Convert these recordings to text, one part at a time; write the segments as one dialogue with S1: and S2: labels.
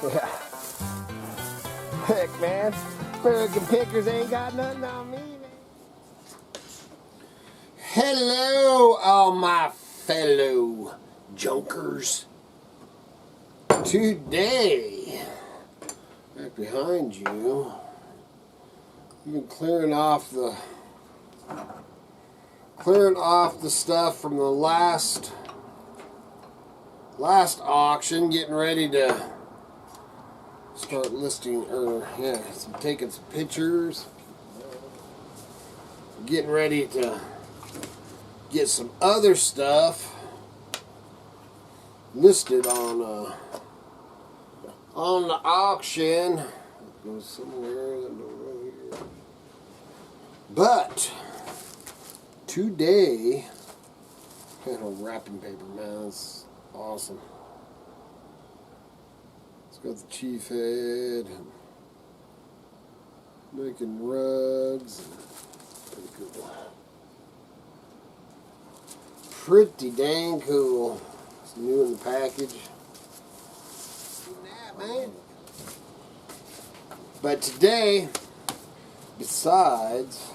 S1: Yeah. Heck, man. American pickers ain't got nothing on me, man. Hello, all my fellow junkers. Today, back behind you, I've been clearing off the stuff from the last auction, getting ready to start listing, taking some pictures, getting ready to get some other stuff listed on the auction. It goes somewhere, I don't know here. But today, kind of wrapping paper, man, it's awesome. It's got the chief head, making rugs. Pretty cool. Pretty dang cool. It's new in the package. Man. But today, besides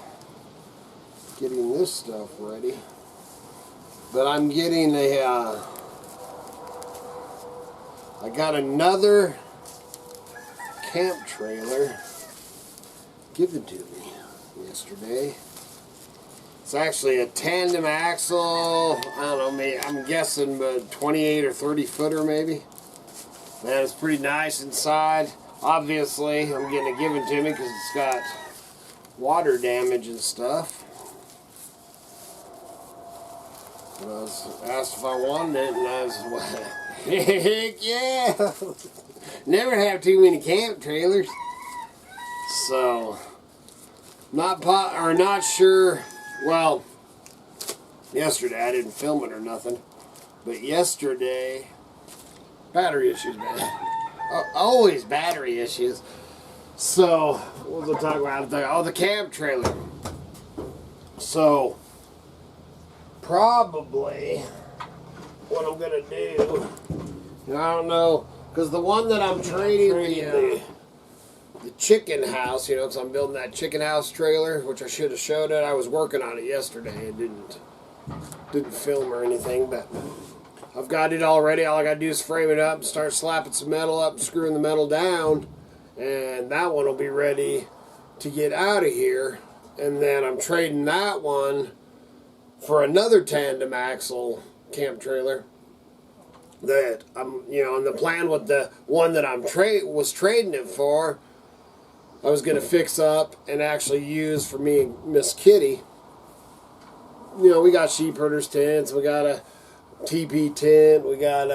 S1: getting this stuff ready, but I'm getting I got another camp trailer given to me yesterday. It's actually a tandem axle, I don't know, maybe, I'm guessing but 28 or 30 footer maybe. Man, it's pretty nice inside. Obviously, I'm getting it given to me because it's got water damage and stuff. But I was asked if I wanted it, and I was like, heck yeah! Never have too many camp trailers. So, not sure. Well, yesterday I didn't film it or nothing, but yesterday, battery issues, man. Always battery issues. So, what was I talking about? Oh, the camp trailer. So, probably what I'm gonna do, I don't know, because the one that I'm trading the chicken house, you know, because I'm building that chicken house trailer, which I should have showed it. I was working on it yesterday. It didn't film or anything, but I've got it all ready. All I gotta do is frame it up and start slapping some metal up and screwing the metal down, and that one will be ready to get out of here. And then I'm trading that one for another tandem axle camp trailer that I'm, and the plan with the one that was trading it for, I was going to fix up and actually use for me and Miss Kitty. You know, we got sheep herders tents, we got a teepee tent, we got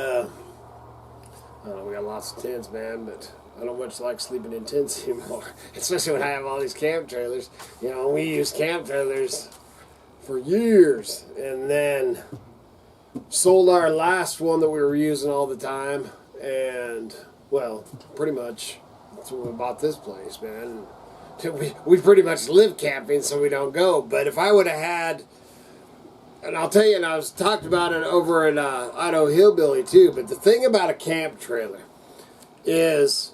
S1: we got lots of tents, man, but I don't much like sleeping in tents anymore, especially when I have all these camp trailers. You know, we used camp trailers for years, and then sold our last one that we were using all the time, and, well, pretty much that's when we bought this place, man. We pretty much live camping, so we don't go. But if I would have had, and I'll tell you, and I was talked about it over at Idaho Hillbilly too, but the thing about a camp trailer is,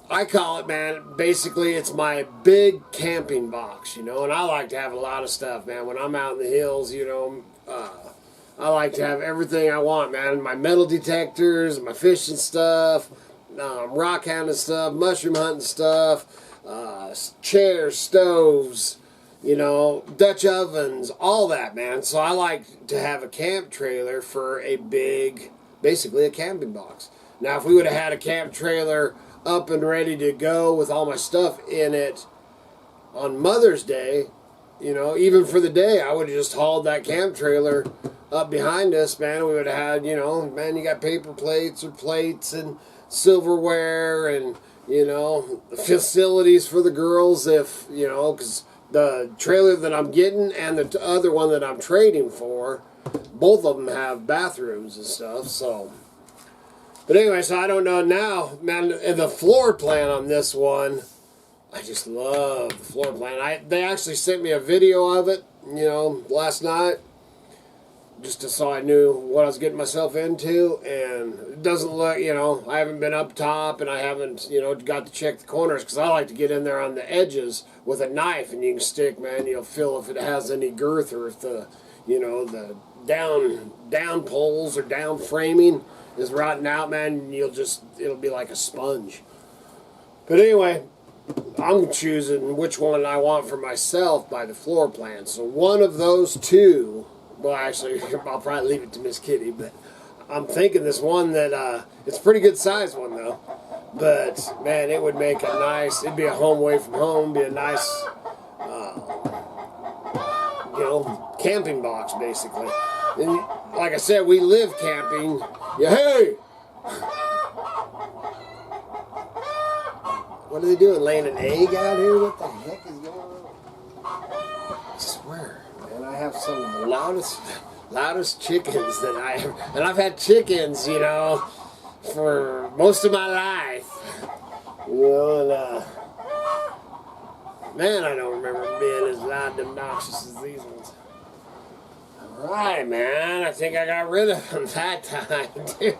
S1: I call it, man, basically it's my big camping box, and I like to have a lot of stuff, man. When I'm out in the hills, I like to have everything I want, man. My metal detectors, my fishing stuff, rock hounding stuff, mushroom hunting stuff, chairs, stoves, Dutch ovens, all that, man. So I like to have a camp trailer for a big, basically a camping box. Now, if we would have had a camp trailer up and ready to go with all my stuff in it on Mother's Day, even for the day, I would have just hauled that camp trailer up behind us, man. We would have had, man, you got paper plates or plates and silverware and, facilities for the girls if, because the trailer that I'm getting and the other one that I'm trading for, both of them have bathrooms and stuff, so. But anyway, so I don't know now, man, the floor plan on this one, I just love the floor plan. They actually sent me a video of it, last night. just so I knew what I was getting myself into. And it doesn't look, you know, I haven't been up top and I haven't, you know, got to check the corners, because I like to get in there on the edges with a knife, and you can stick, man, you'll feel if it has any girth, or if the, you know, the down poles or down framing is rotting out, man, it'll be like a sponge. But anyway, I'm choosing which one I want for myself by the floor plan. So one of those two, well, actually, I'll probably leave it to Miss Kitty, but I'm thinking this one that, it's a pretty good size one, though. But, man, it would make a nice, it'd be a home away from home, be a nice, you know, camping box, basically. And like I said, we live camping. Yeah, hey! What are they doing? Laying an egg out here? What the heck is going on? I swear, man, I have some of the loudest chickens that I have. And I've had chickens, you know, for most of my life. You know, and, man, I don't remember being as loud and obnoxious as these ones. Alright, man, I think I got rid of them that time, dude.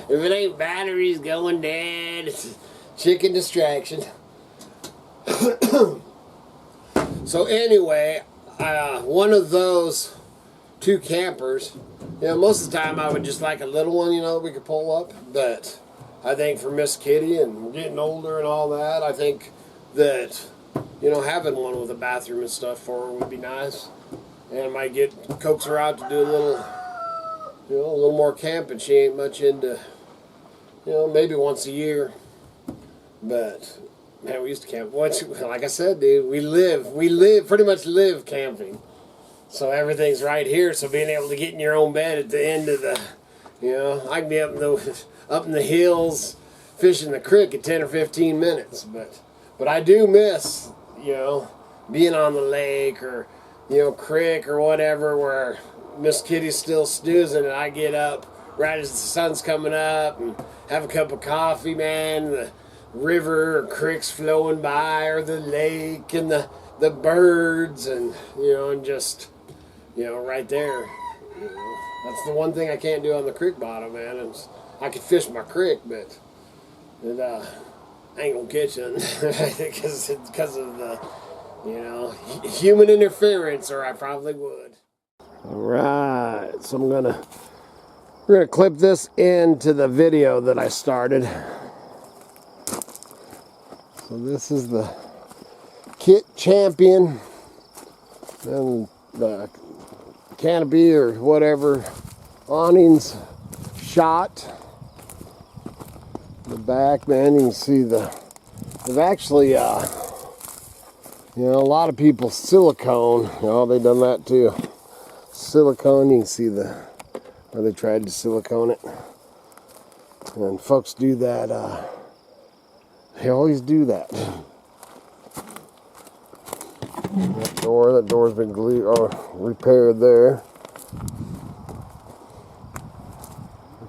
S1: If it ain't batteries going dead, it's chicken distraction. So anyway, one of those two campers, you know, most of the time I would just like a little one, you know, that we could pull up. But I think for Miss Kitty, and getting older and all that, I think that, you know, having one with a bathroom and stuff for her would be nice. And I might coax her out to do a little, you know, a little more camping. She ain't much into, you know, maybe once a year. But, man, we used to camp. Like I said, dude, we pretty much live camping. So everything's right here. So being able to get in your own bed at the end of the, you know, I can be up in the hills fishing the creek at 10 or 15 minutes. But I do miss, you know, being on the lake or, you know, creek or whatever, where Miss Kitty's still snoozing and I get up right as the sun's coming up and have a cup of coffee, man. The river or creek's flowing by, or the lake, and the birds, and, you know, and just, you know, right there. You know, that's the one thing I can't do on the creek bottom, man. I could fish my creek, but it ain't gonna catch it because of the, you know, human interference, or I probably would. All right, so we're gonna clip this into the video that I started. So this is the Kit Champion and the canopy or whatever awnings shot. The back, man, you can see they've actually, you know, a lot of people silicone, you know, they done that too. Silicone, you can see where they tried to silicone it. And folks do that, they always do that. That door's been repaired there.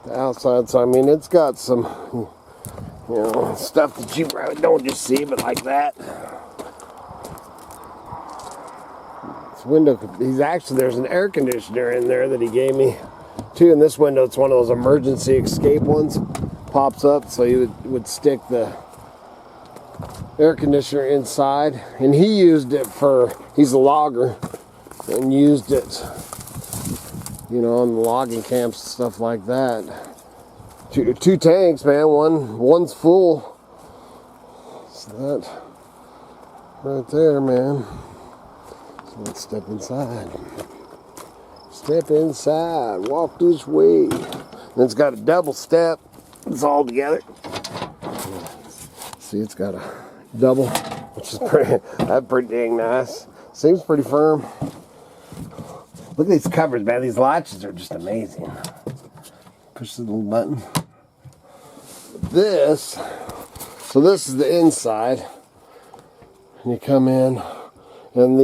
S1: The outside, so I mean, it's got some, you know, stuff that you probably don't just see, but like that. This window, there's an air conditioner in there that he gave me too. In this window, it's one of those emergency escape ones. Pops up, so you would stick the air conditioner inside, and he used it he's a logger, and used it, you know, on the logging camps and stuff like that. Two tanks, man. One's full. So that right there, man. So let's step inside. Step inside. Walk this way. And it's got a double step. It's all together. See, it's got a double, which is pretty dang nice. Seems pretty firm. Look at these covers, man. These latches are just amazing. Push the little button. So this is the inside. And you come in, and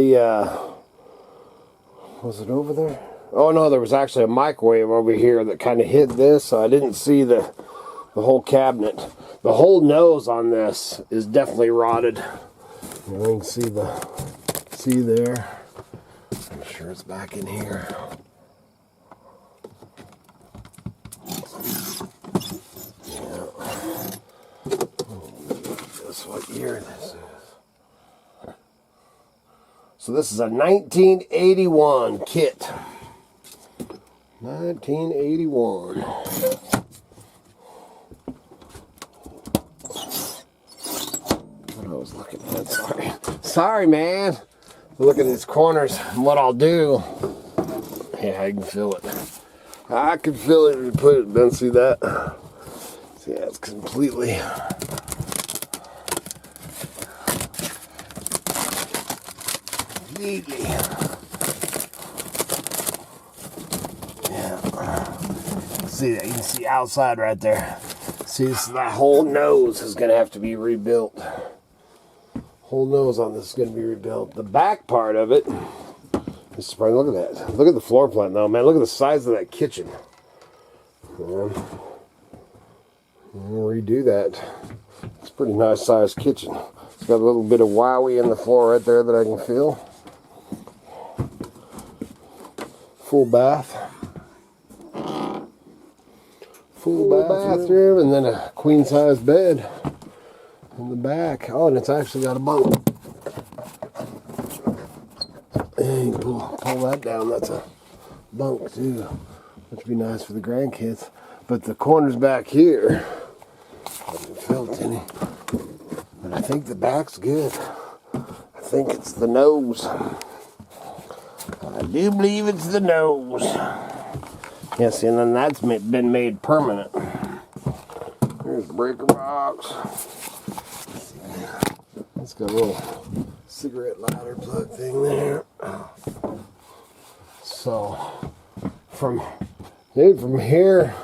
S1: was it over there? Oh no, there was actually a microwave over here that kind of hid this, so I didn't see the whole cabinet. The whole nose on this is definitely rotted. You can see there. I'm sure it's back in here. what year this is. So this is a 1981 kit. 1981. What I was looking at, sorry. Sorry, man. Look at these corners and what I'll do. Yeah, I can feel it. I can feel it if you put it. Don't see that? See, yeah, it's completely. Completely. Yeah. See that? You can see outside right there. See, that whole nose is going to have to be rebuilt. Whole nose on this is going to be rebuilt. The back part of it. Look at that. Look at the floor plan though, man. Look at the size of that kitchen. We'll redo that. It's a pretty nice sized kitchen. It's got a little bit of wowie in the floor right there that I can feel. Full bath. Full bathroom, and then a queen size bed in the back. Oh, and it's actually got a bunk. And you pull that down, that's a bunk too, which would be nice for the grandkids. But the corners back here, I haven't felt any. But I think the back's good. I think it's the nose. I do believe it's the nose. Yes, and then that's been made permanent. Here's the breaker box. It's got a little cigarette lighter plug thing there. So from here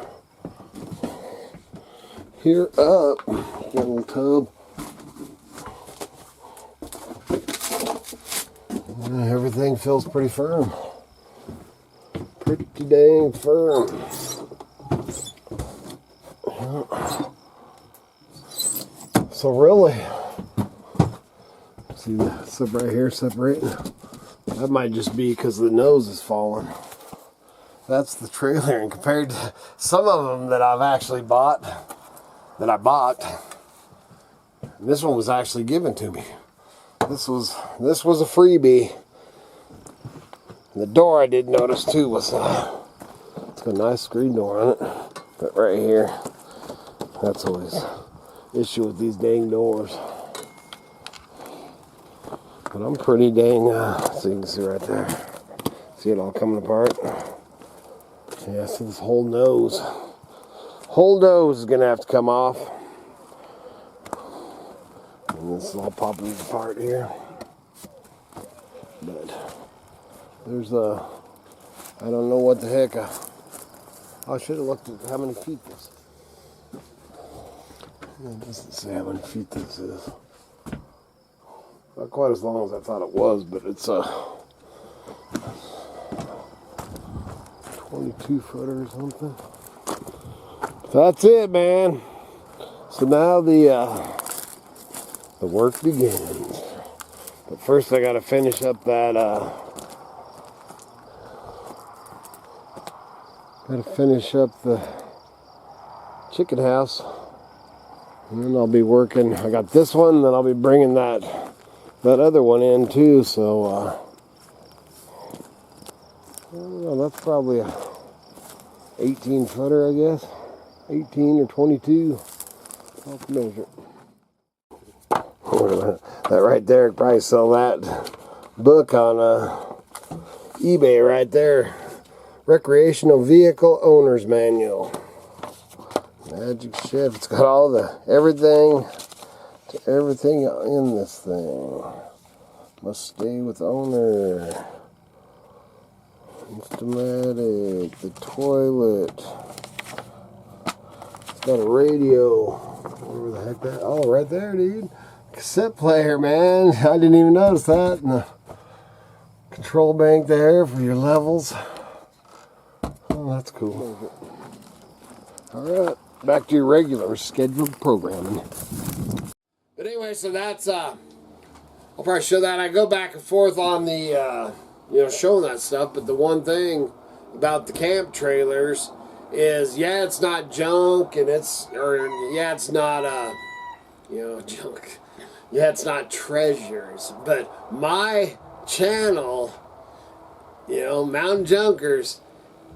S1: up, got a little tub. Everything feels pretty firm. Pretty dang firm. So really, see the stuff right here separating? That might just be because the nose is falling. That's the trailer, and compared to some of them that I've actually bought, and this one was actually given to me. This was a freebie. And the door I did notice too was it's got a nice screen door on it, but right here, that's always the issue with these dang doors. But I'm pretty dang, so you can see right there. See it all coming apart? Yeah, so this whole nose is going to have to come off. And this is all popping apart here. But there's I don't know what the heck. I should have looked at how many feet this is. It doesn't say how many feet this is. Not quite as long as I thought it was, but it's 22 footer or something. That's it, man. So now the work begins. But first I gotta finish up that the chicken house. And then I'll be working. I got this one, then I'll be bringing that other one in too, so I don't know, that's probably a 18 footer, I guess. 18 or 22. I'll measure it. That right there, probably sell that book on eBay right there. Recreational Vehicle Owner's Manual. Magic ship. It's got all the everything in this thing. Must stay with owner. Instamatic. The toilet. It's got a radio. Where the heck that? Oh, right there, dude. Cassette player, man. I didn't even notice that. And the control bank there for your levels. Oh, that's cool. All right, back to your regular scheduled programming. But anyway, so that's I'll probably show that. I go back and forth on the showing that stuff. But the one thing about the camp trailers is, yeah, it's not junk, and it's not junk. Yeah, it's not treasures, but my channel, you know, Mountain Junkers,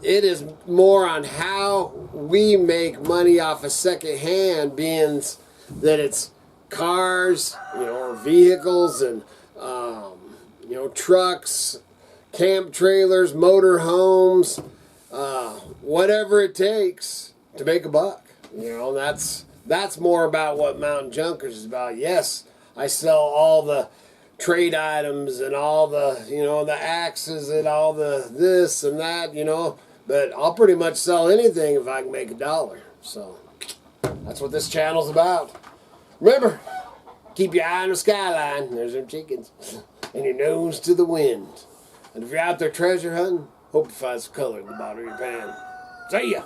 S1: it is more on how we make money off of secondhand, being that it's cars, you know, or vehicles, and you know, trucks, camp trailers, motor homes, whatever it takes to make a buck. You know, that's more about what Mountain Junkers is about. Yes, I sell all the trade items and all the, you know, the axes and all the this and that, you know, but I'll pretty much sell anything if I can make $1. So that's what this channel's about. Remember, keep your eye on the skyline. There's them chickens. And your nose to the wind. And if you're out there treasure hunting, hope you find some color in the bottom of your pan. See ya!